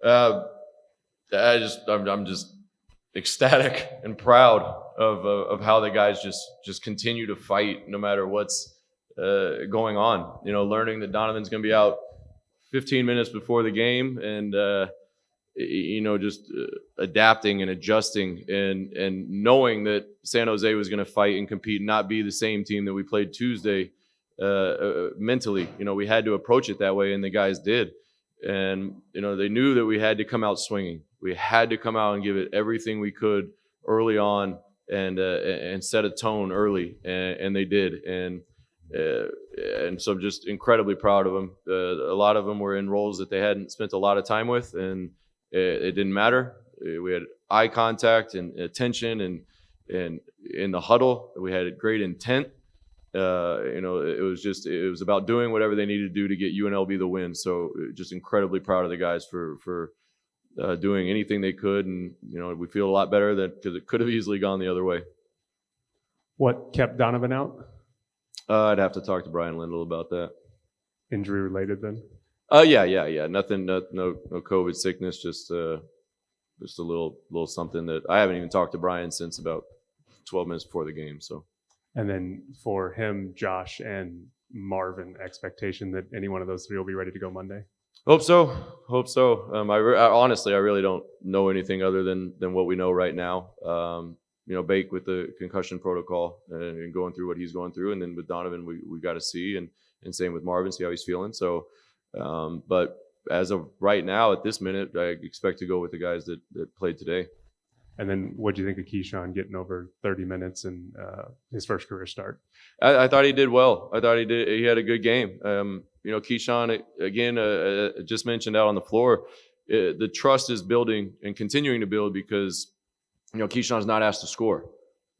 I'm just ecstatic and proud of how the guys just continue to fight no matter what's going on. Learning that Donovan's going to be out 15 minutes before the game, and just adapting and adjusting, and knowing that San Jose was going to fight and compete and not be the same team that we played Tuesday. Mentally, we had to approach it that way, and the guys did. And they knew that we had to come out swinging. We had to come out and give it everything we could early on, and set a tone early, and they did. And so I'm just incredibly proud of them. A lot of them were in roles that they hadn't spent a lot of time with, and it didn't matter. We had eye contact and attention, and in the huddle, we had great intent. It was about doing whatever they needed to do to get UNLV the win. So just incredibly proud of the guys for doing anything they could. And, we feel a lot better because it could have easily gone the other way. What kept Donovan out? I'd have to talk to Brian Lindell about that. Injury related then? Yeah. Nothing, no COVID sickness, just a little something that I haven't even talked to Brian since about 12 minutes before the game. So. And then for him, Josh, and Marvin, expectation that any one of those three will be ready to go Monday? Hope so. Honestly, I really don't know anything other than what we know right now. Bake with the concussion protocol and going through what he's going through. And then with Donovan, we got to see, and same with Marvin, see how he's feeling. So, but as of right now, at this minute, I expect to go with the guys that played today. And then what do you think of Keshon getting over 30 minutes and his first career start? I thought he did well. He had a good game. Keshon, again, just mentioned out on the floor, the trust is building and continuing to build because, Keshon's not asked to score.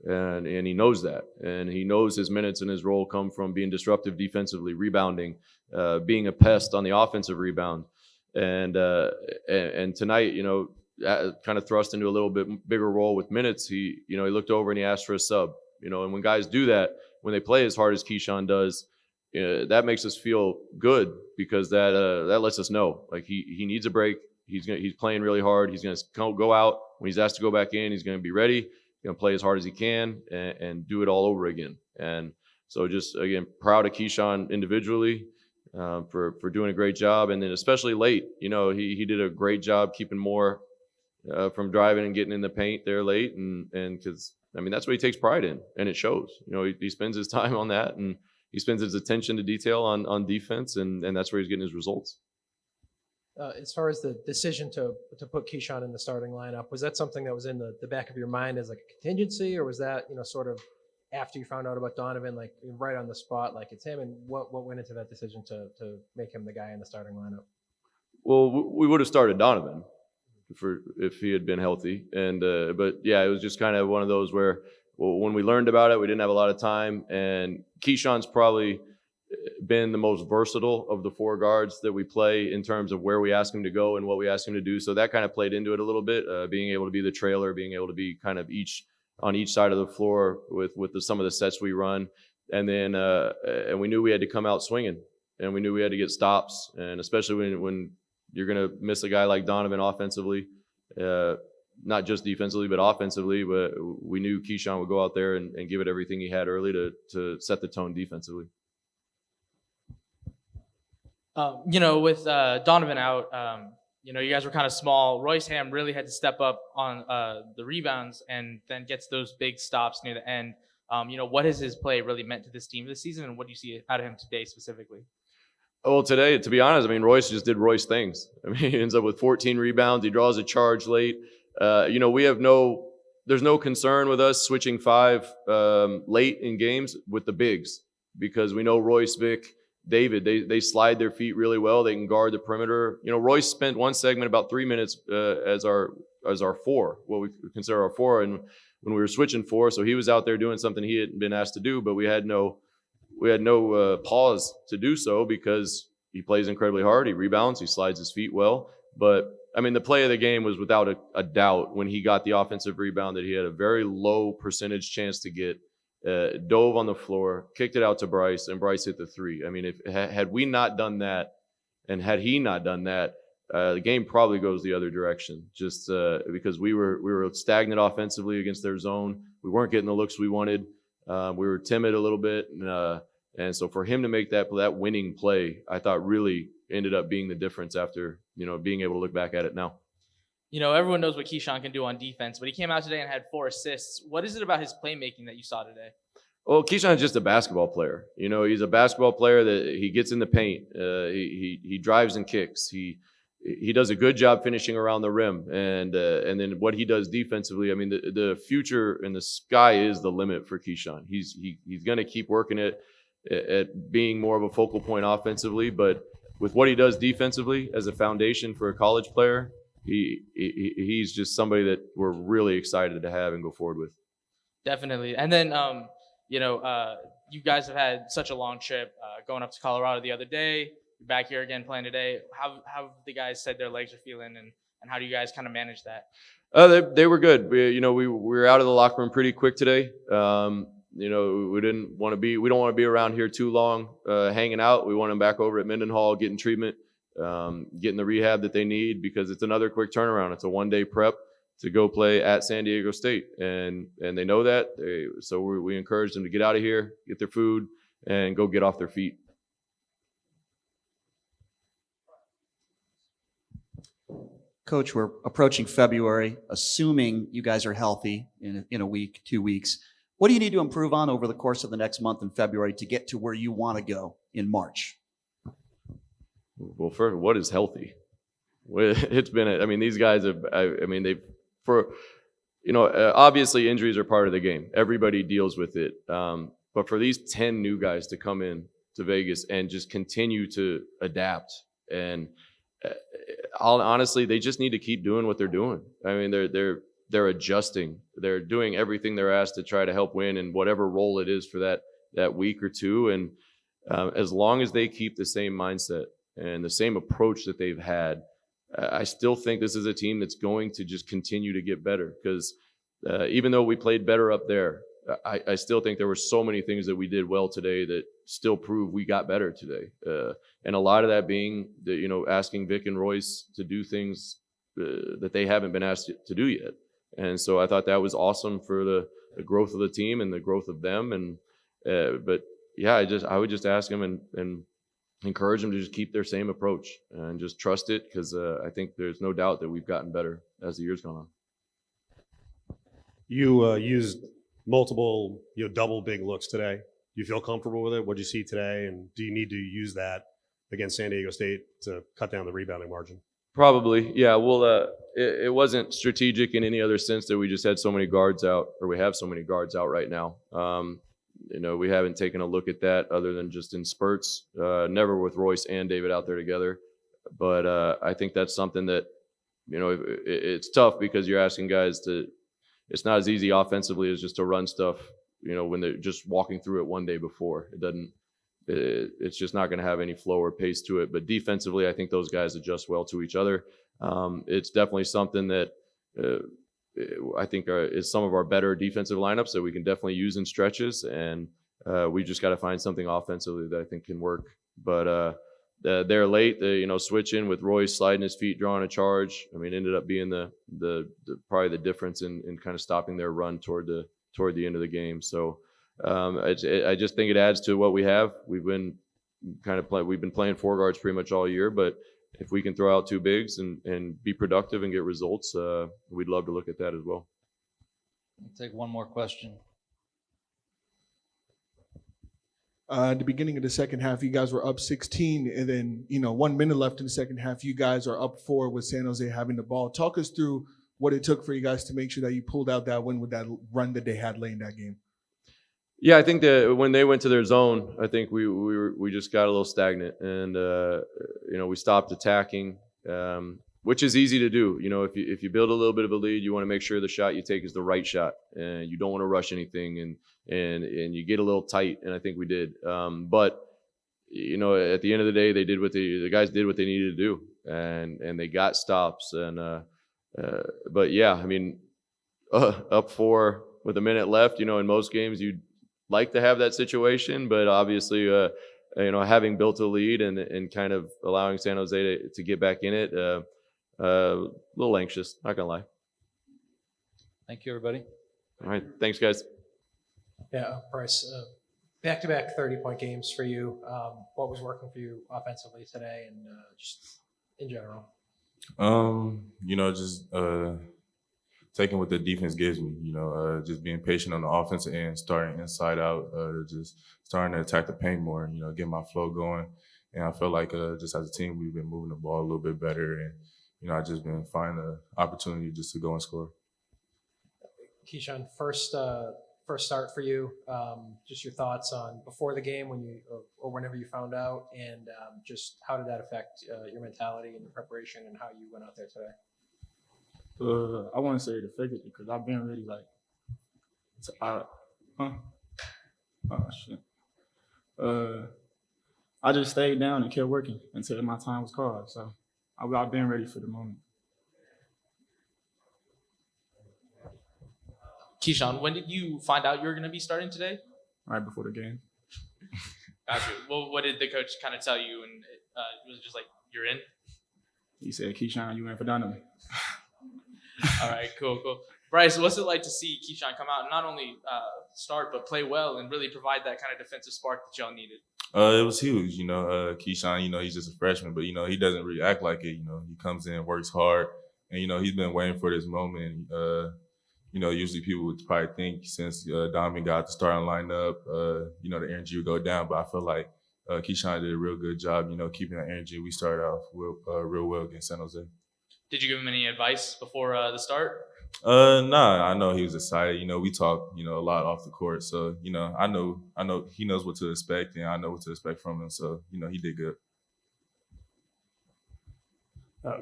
And he knows that. And he knows his minutes and his role come from being disruptive defensively, rebounding, being a pest on the offensive rebound. And tonight, kind of thrust into a little bit bigger role with minutes. He looked over and he asked for a sub. And when guys do that, when they play as hard as Keshon does, that makes us feel good because that lets us know like he needs a break. He's playing really hard. He's going to go out when he's asked to go back in. He's going to be ready. He's going to play as hard as he can and do it all over again. And so just again, proud of Keshon individually for doing a great job, and then especially late. He did a great job keeping more from driving and getting in the paint there late, and because that's what he takes pride in, and it shows. He spends his time on that, and he spends his attention to detail on defense, and that's where he's getting his results. As far as the decision to put Keshon in the starting lineup, was that something that was in the back of your mind as like a contingency, or was that sort of after you found out about Donovan, like right on the spot, like it's him? And what went into that decision to make him the guy in the starting lineup? Well, we would have started Donovan if he had been healthy, but yeah, it was just kind of one of those where when we learned about it, we didn't have a lot of time, and Keshon's probably been the most versatile of the four guards that we play in terms of where we ask him to go and what we ask him to do. So that kind of played into it a little bit, being able to be the trailer, being able to be kind of on each side of the floor with some of the sets we run. And then and we knew we had to come out swinging, and we knew we had to get stops, and especially when you're going to miss a guy like Donovan offensively, not just defensively, but offensively. But we knew Keshon would go out there and give it everything he had early to set the tone defensively. With Donovan out, you guys were kind of small. Royce Ham really had to step up on the rebounds and then gets those big stops near the end. What has his play really meant to this team this season, and what do you see out of him today specifically? Well, today, to be honest, Royce just did Royce things. He ends up with 14 rebounds. He draws a charge late. There's no concern with us switching five late in games with the bigs, because we know Royce, Vic, David, they slide their feet really well. They can guard the perimeter. Royce spent one segment about 3 minutes as our four, what we consider our four, and when we were switching four, so he was out there doing something he hadn't been asked to do, but we had no pause to do so because he plays incredibly hard. He rebounds. He slides his feet well. But the play of the game was without a doubt when he got the offensive rebound that he had a very low percentage chance to get. Dove on the floor, kicked it out to Bryce, and Bryce hit the three. Had we not done that, and had he not done that, the game probably goes the other direction, just because we were stagnant offensively against their zone. We weren't getting the looks we wanted. We were timid a little bit, and so for him to make that winning play, I thought really ended up being the difference after being able to look back at it now. Everyone knows what Keyshawn can do on defense, but he came out today and had 4 assists. What is it about his playmaking that you saw today? Well, Keshon is just a basketball player. He's a basketball player that he gets in the paint. He drives and kicks. He does a good job finishing around the rim, and then what he does defensively. I mean, the future and the sky is the limit for Keshon. He's going to keep working at being more of a focal point offensively, but with what he does defensively as a foundation for a college player, he's just somebody that we're really excited to have and go forward with. Definitely. And then, you guys have had such a long trip going up to Colorado the other day. You're back here again playing today. How have the guys said their legs are feeling, and how do you guys kind of manage that? They were good. We were out of the locker room pretty quick today. We don't want to be around here too long hanging out. We want them back over at Mendenhall getting treatment, getting the rehab that they need, because it's another quick turnaround. It's a one-day prep to go play at San Diego State, and they know that. So we encourage them to get out of here, get their food, and go get off their feet. Coach, we're approaching February, assuming you guys are healthy in a week, 2 weeks. What do you need to improve on over the course of the next month in February to get to where you want to go in March? Well, first, what is healthy? It's been, these guys have, obviously injuries are part of the game. Everybody deals with it. But for these 10 new guys to come in to Vegas and just continue to adapt, and honestly, they just need to keep doing what they're doing. They're adjusting. They're doing everything they're asked to try to help win in whatever role it is for that week or two. And as long as they keep the same mindset and the same approach that they've had, I still think this is a team that's going to just continue to get better, because even though we played better up there, I still think there were so many things that we did well today that still prove we got better today. And a lot of that being asking Vic and Royce to do things that they haven't been asked to do yet. And so I thought that was awesome for the growth of the team and the growth of them. And but yeah, I would just ask them and encourage them to just keep their same approach and just trust it, because I think there's no doubt that we've gotten better as the year's gone on. You used multiple, double big looks today. Do you feel comfortable with it? What did you see today? And do you need to use that against San Diego State to cut down the rebounding margin? Probably, yeah. Well, it wasn't strategic in any other sense that we just had so many guards out, or we have so many guards out right now. We haven't taken a look at that other than just in spurts, never with Royce and David out there together. But I think that's something that, it's tough, because you're asking guys to, it's not as easy offensively as just to run stuff, when they're just walking through it one day before. It's just not going to have any flow or pace to it. But defensively, I think those guys adjust well to each other. It's definitely something that I think is some of our better defensive lineups that we can definitely use in stretches. And we just got to find something offensively that I think can work. But they're late. They, switch in with Royce sliding his feet, drawing a charge. Ended up being the probably the difference in kind of stopping their run toward the end of the game. So I just think it adds to what we have. We've been playing four guards pretty much all year, but if we can throw out two bigs and be productive and get results, we'd love to look at that as well. I'll take one more question. At the beginning of the second half, you guys were up 16, and then 1 minute left in the second half, you guys are up 4 with San Jose having the ball. Talk us through what it took for you guys to make sure that you pulled out that win with that run that they had late in that game. Yeah, I think that when they went to their zone, I think we just got a little stagnant, and we stopped attacking, which is easy to do. If you build a little bit of a lead, you want to make sure the shot you take is the right shot, and you don't want to rush anything, and you get a little tight, and I think we did. But at the end of the day, the guys did what they needed to do, and they got stops, and but yeah, up 4 with a minute left. In most games you'd like to have that situation, but obviously having built a lead and kind of allowing San Jose to get back in it, a little anxious, not gonna lie. Thank you, everybody. All right, thanks, guys. Yeah, Bryce, back-to-back 30-point games for you. What was working for you offensively today and just in general? Just taking what the defense gives me, just being patient on the offensive end, starting inside out, just starting to attack the paint more, get my flow going. And I feel like just as a team, we've been moving the ball a little bit better. And, I just been finding the opportunity just to go and score. Keyshawn, first start for you. Just your thoughts on before the game when you or whenever you found out, and just how did that affect your mentality and your preparation and how you went out there today? I want to say it affected me because I've been really I just stayed down and kept working until my time was called. So I've been ready for the moment. Keyshawn, when did you find out you were going to be starting today? Right before the game. Gotcha. Well, what did the coach kind of tell you? And was it just like, you're in? He said, Keyshawn, you in for Donovan. All right, cool. Bryce, what's it like to see Keyshawn come out and not only start, but play well and really provide that kind of defensive spark that y'all needed? It was huge, Keyshawn, he's just a freshman, but, he doesn't really act like it. He comes in, works hard, and, he's been waiting for this moment. Usually people would probably think since Donovan got the starting lineup, the energy would go down. But I feel like Keyshawn did a real good job, keeping that energy. We started off real well against San Jose. Did you give him any advice before the start? Nah, I know he was excited. We talk, a lot off the court. So, I know he knows what to expect, and I know what to expect from him. So, he did good.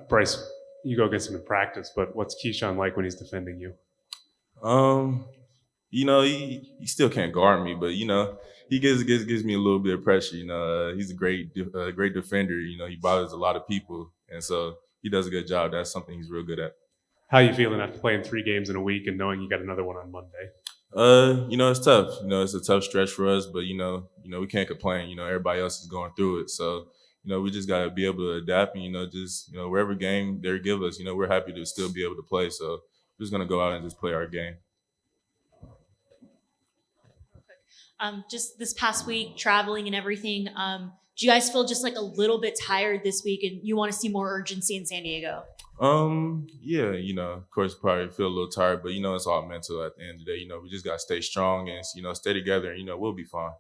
Bryce, you go against him in practice, but what's Keyshawn like when he's defending you? He still can't guard me, but he gives me a little bit of pressure. He's a great defender. He bothers a lot of people, and so he does a good job. That's something he's real good at. How are you feeling after playing 3 games in a week and knowing you got another one on Monday? It's tough. It's a tough stretch for us, but we can't complain. Everybody else is going through it, so we just gotta be able to adapt and wherever game they give us, we're happy to still be able to play. So we're just gonna go out and just play our game. Just this past week, traveling and everything, do you guys feel just like a little bit tired this week and you want to see more urgency in San Diego? Yeah, of course, probably feel a little tired, but, it's all mental at the end of the day. We just got to stay strong and, stay together and, we'll be fine.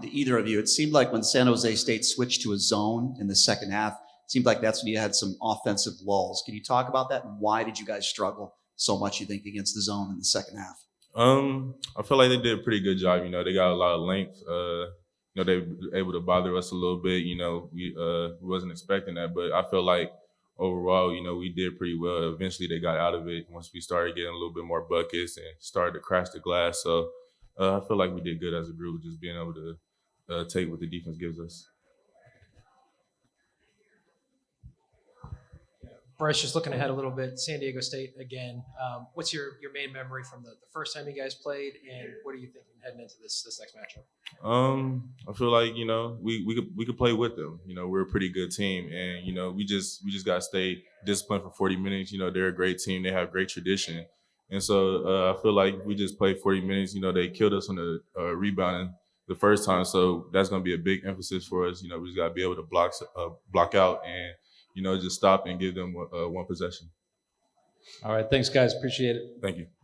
To either of you, it seemed like when San Jose State switched to a zone in the second half, it seemed like that's when you had some offensive lulls. Can you talk about that? And why did you guys struggle so much, you think, against the zone in the second half? I feel like they did a pretty good job. They got a lot of length. They were able to bother us a little bit. We wasn't expecting that, but I feel like overall, we did pretty well. Eventually, they got out of it once we started getting a little bit more buckets and started to crash the glass. So I feel like we did good as a group, just being able to take what the defense gives us. Bryce, just looking ahead a little bit, San Diego State again. What's your main memory from the first time you guys played, and what are you thinking heading into this next matchup? I feel like we could play with them. We're a pretty good team, and we just got to stay disciplined for 40 minutes. They're a great team. They have great tradition, and so I feel like we just played 40 minutes. They killed us on the rebounding the first time, so that's going to be a big emphasis for us. We just got to be able to block out and just stop and give them one possession. All right. Thanks, guys. Appreciate it. Thank you.